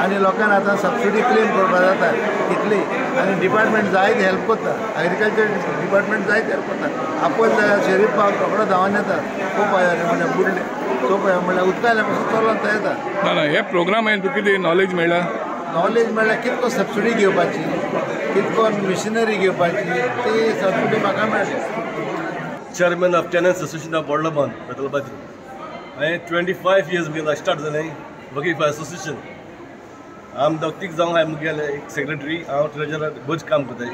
आनी लोकांक आतां सबसिडी क्लेम करपाक जाता तितली आनी डिपार्टमेंट जायत हेल्प करता एग्रीकल्चर डिपार्टमेंट जायत हेल्प करता आपोल शरीफ पावस रोखडो धांवन येता खूब म्हणजे बुडले तो म्हणल्यार उदकायल्या पासून चलोन येता ना ना हे प्रोग्राम हांवें तुका कितें नॉलेज मेळ्ळा नॉलेज म्हणल्यार कितको सबसिडी घेवपाची कितको मिशनरी घेवपाची ती सबसिडी म्हाका मेळ्ळी चेअरमॅन ऑफ टेनन्स असोसिएशन ऑफ बोर्डलमान बेतलबाजी हांवें 25 years बेगिन स्टार्ट जालें वकील असोसिएशन आम दोग जावन हांवें मुगेले एक सेक्रेटरी हांव ट्रेजरर बोज काम कोताय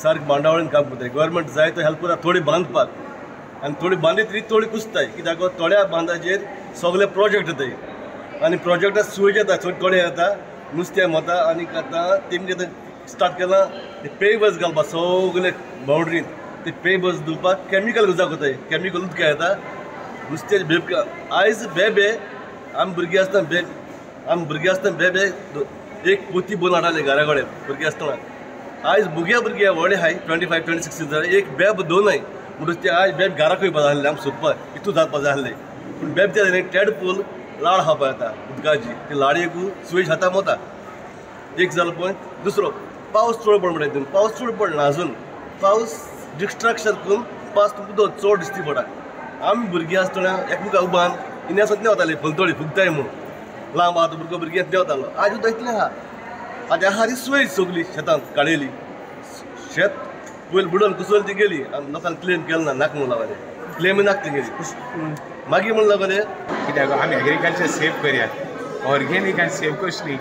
सारकें बांडावळीन काम कोताय गव्हर्मेंट जाय तो हेल्प करता थोडी बांदपाक आनी थोडी बांदीत तरी थोडी कुसताय कित्याक थोड्या बांदाचेर सगळे प्रोजेक्ट येताय आनी प्रोजेक्टाक सुवेज येता थोडे येता नुस्तें मता आनी आतां तेमगे स्टार्ट केलां ते पेवर्स घालपाक सगळे बाउंड्रीन ते पेवर्स दिवपाक कॅमिकल उजा कोताय कॅमिकल उदका येता नुस्त्याचे बेब आयज बेबे आमी भुरगीं आसतना बेबे एक पोती बोन हाडटाले घरा कडेन भुरगीं आसतना आयज भुरगे व्हडे हाय 25-26 जाले एक बेब दोनाय म्हणून ते आयज बेब घरा खंयपा जाय आसलें आमी सोदपाक हितू जावपा जाय आसलें पूण बेब ते टेड पूल लाड खावपा येता उदकाची ती लाडयेक सुवेज हाता वता एक जालो पॉयंट दुसरो पावस चड पड म्हणटा पावस चड पडना आजून पावस डिस्ट्रॅक्शन करून पावस उदक चड दिसती पडटा आमी भुरगीं आसतना एकमेका उबान इन्या सत नेवताले फलतोळी फुगताय म्हणून लांब आतां भुरगो नेवतालो आज उदक इतलें आहा आतां ह्या ती सुवेज सगली शेतांत काडयली शेत पयलीं बुडोवन कुसोवन ती गेली आनी लोकांक क्लेम केलें ना नाका म्हणून लागले क्लेम नाका ती गेली मागीर म्हणून लागले कित्याक आमी एग्रीकल्चर सेव करयात ऑर्गेनीक आनी सेव कशली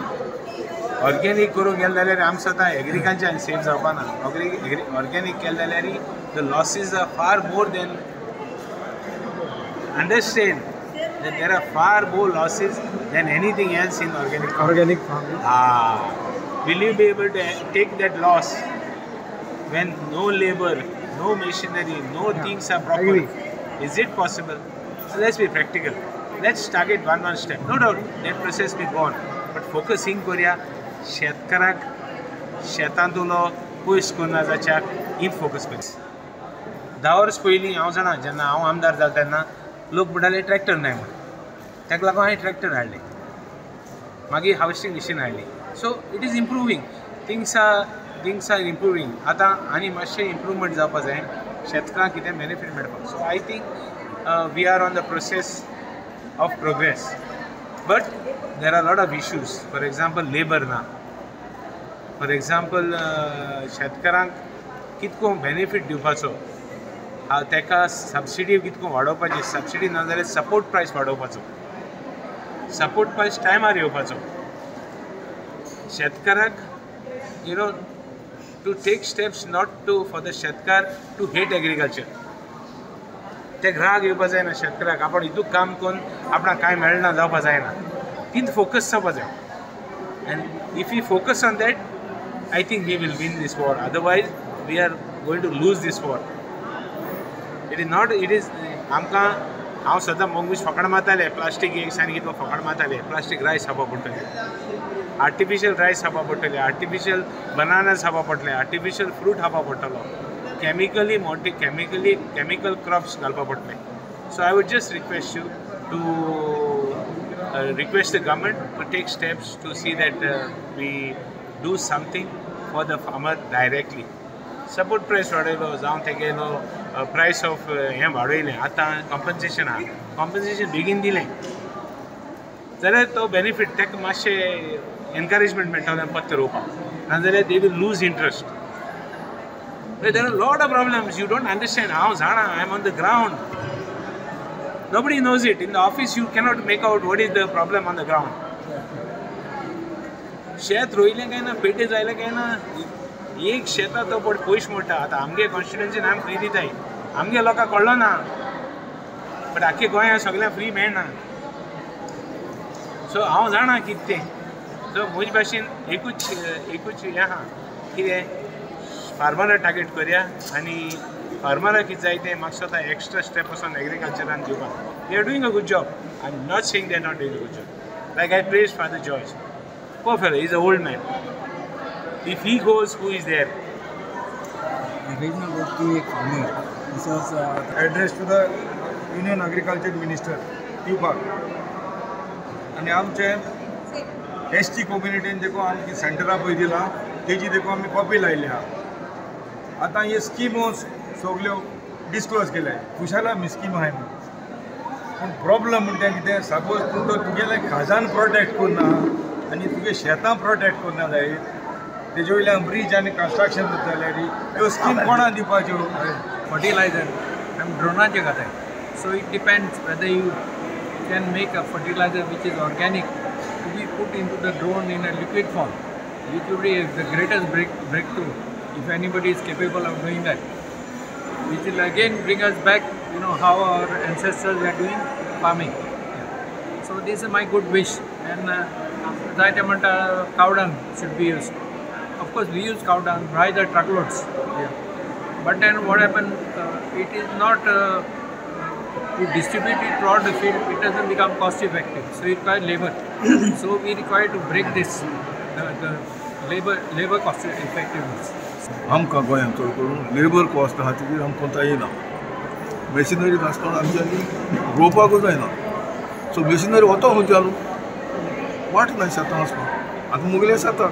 ऑर्गेनीक करूंक गेले जाल्यार आमी स्वता एग्रीकल्चर सेव जावपा ना ऑर्गेनीक केले जाल्यार the losses are far more than understand that there are far more losses than anything else in organic farming. Will you be able to take that loss when no labor, no machinery, no things are proper? Is it possible? So let's be practical. Let's target one step. No doubt that process will go on, but focusing Korea, शेतकाराक शेतांतलो पयस करना जाच्याक in focus करता. 10 verse पयलीं हांव जाणा जेन्ना हांव आमदार जालो तेन्ना लोक म्हणटाले ट्रॅक्टर नाय म्हणून ताका लागून हांवें ट्रॅक्टर हाडले मागीर हार्वेस्टिंग मशीन हाडली so it is improving things are improving आतां आनी मातशें इम्प्रुवमेंट जावपा जाय शेतकारांक कितें बेनिफीट मेळपाक so I think we are on the process of progress but there are lot of issues for example labour ना फॉर एग्जाम्पल शेतकारांक कितको बेनिफीट दिवपाचो ताका सबसिडी कितको वाडोवपाची सबसिडी ना जाल्यार सपोर्ट प्रायस वाडोवपाचो सपोर्ट प्रायस टायमार येवपाचो शेतकाराक you know to take steps not to for the शेतकार टू हेट एग्रीकल्चर ते राग येवपा जायना शेतकाराक आपण हितूक काम करून आपणाक कांय मेळना जावपा जायना तीन फोकस जावपा जाय and if you focus on that I think we will win this war otherwise we are going to lose this war it is आमकां हांव सदां मंगूश फकाण मारताले प्लास्टीक एक सारकी कितलो फकाण मारताले प्लास्टीक रायस खावपा पडटले आर्टिफिशियल रायस खावपा पडटले आर्टिफिशियल बनानास खावपा पडटले आर्टिफिशियल फ्रूट खावपा पडटलो केमिकल क्रॉप्स घालपा पडटले so I would just request you to request the government to take steps to see that we do something for the farmer directly. Support price वाडयलो जावं तेगेलो प्रायस of हें वाडयलें आतां कॉम्पन्सेशन बेगीन दिलें जाल्यार तो बेनिफीट ताका मातशें एनकरेजमेंट मेळटलें पत्ते रोवपाक नाजाल्यार they will lose interest there are lot of problems you don't understand हांव जाणा I am on the ground Nobody knows it. In the office, you cannot make out what is the problem on the ground. शेत रोयलें काय ना पेटे जायले काय ना एक शेता तो पड पयस मोडटा आतां आमगे कॉन्स्टिट्युएन्सीन आमी फ्री दिताय आमगे लोकांक कळ्ळो ना बट आख्खे गोंयांत सगळ्यांक फ्री मेळना सो हांव जाणा कितें तें सो म्हजे भाशेन एकूच हें आहा कितें फार्मराक टार्गेट करया आनी फार्मराक कितें जाय तें म्हाका स्वता एक्स्ट्रा स्टेप वचोन एग्रीकल्चरान दिवपाक they are doing a good job I am not saying they are not doing a good job like I praise father George poor fellow, he's an old man. If he goes, who is there? Regional Deputy Farmer. This was addressed to the Union Agriculture Minister, Tupag. And आमचे ST कम्युनिटीन देखो आमची सेंटरा पळय दिला तेजी देखो आमी copy लायल्या आतां हे स्किमो सगल्यो डिस्क्लोज केल्या खुशाला मी स्कीम आहाय म्हणून पूण प्रॉब्लम म्हणटा कितें सपोज तूं तर तुगेले खाजान प्रोटेक्ट करना आनी तुगे शेतां प्रोटेक्ट करना जायत तेजे वयल्यान ब्रिज आनी कंस्ट्रक्शन जाता जाल्यार ह्यो स्कीम कोणा दिवपाच्यो fertilizer and dronache खाता है. So it depends whether you can make a fertilizer which is organic to be put into the drone in a liquid form, which would be the greatest breakthrough if anybody is capable of doing that. Which will again bring us back, how our ancestors were doing farming. So this is my good wish, and cow dung should be used. Of course, we use cow dung, rather truckloads. But then what happened? It is not to distribute it throughout the field. It doesn't become cost effective. So it requires labor. So we require to break this the labor cost effectiveness. आमकां गोंयांत चड करून labour cost आहा तेजेर आमकां कोंता येना. Machinery आसतना आमच्यांनी रोवपाकूच जायना. सो मशिनरी वता खंय चालू वाट ना शेतां वचपाक. आतां मुगेले शेतां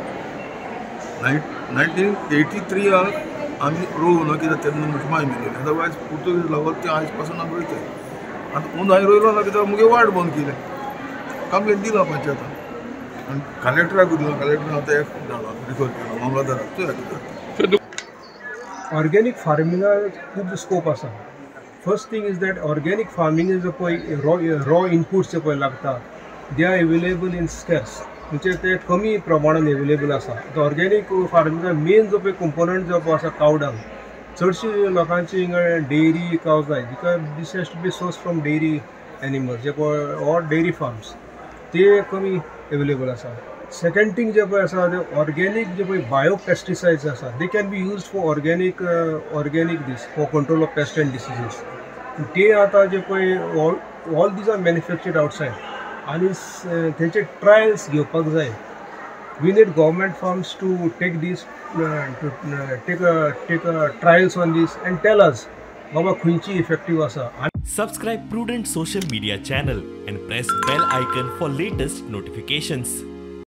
1983 आमी रोवलो कित्याक तेन्ना माय मेळ्ळी. अदरवायज पुर्तुगीज लागोन ते आयज पासून आमी रोयताय. आतां उंच हांवें रोयलो ना कित्याक मुगे वाट बंद केले. कंप्लेन दिला पंचायतान आनी कलेक्टराक दिलो. कलेक्टर आतां एक जालो रिफर केलो मामलादाराक. चोया कित्याक ऑर्गेनिक फार्मिंगाक खूब स्कोप आसा. First thing is that organic farming जो पळय रॉ इनपुट्स जे पळय लागता दे आर एवेलेबल इन स्कॅर्स. म्हणजे ते कमी प्रमाणात एवेलेबल आसा. ऑर्गेनिक फार्मिंगाक मेन जो पळय कंपोनंट जो पळय आसा काव डंग. चडशी लोकांची हिंगा डेयरी कावज जाय because this has to be source from dairy animals जे पळय ऑर डेयरी फार्म्स ते कमी एवेलेबल आसा. सेकंड थिंग जे पळय आसा ते ऑर्गेनिक जे पळय बायो पेस्टिसायड्स आसा they can be used for organic this for control of pest and diseases. ते आतां जे पळय all these are manufactured outside आनी तेंचे ट्रायल्स घेवपाक जाय. We need government firms to take this take trials on this and tell us बाबा खंयची इफेक्टीव आसा. Subscribe Prudent social media channel and press bell icon for latest notifications.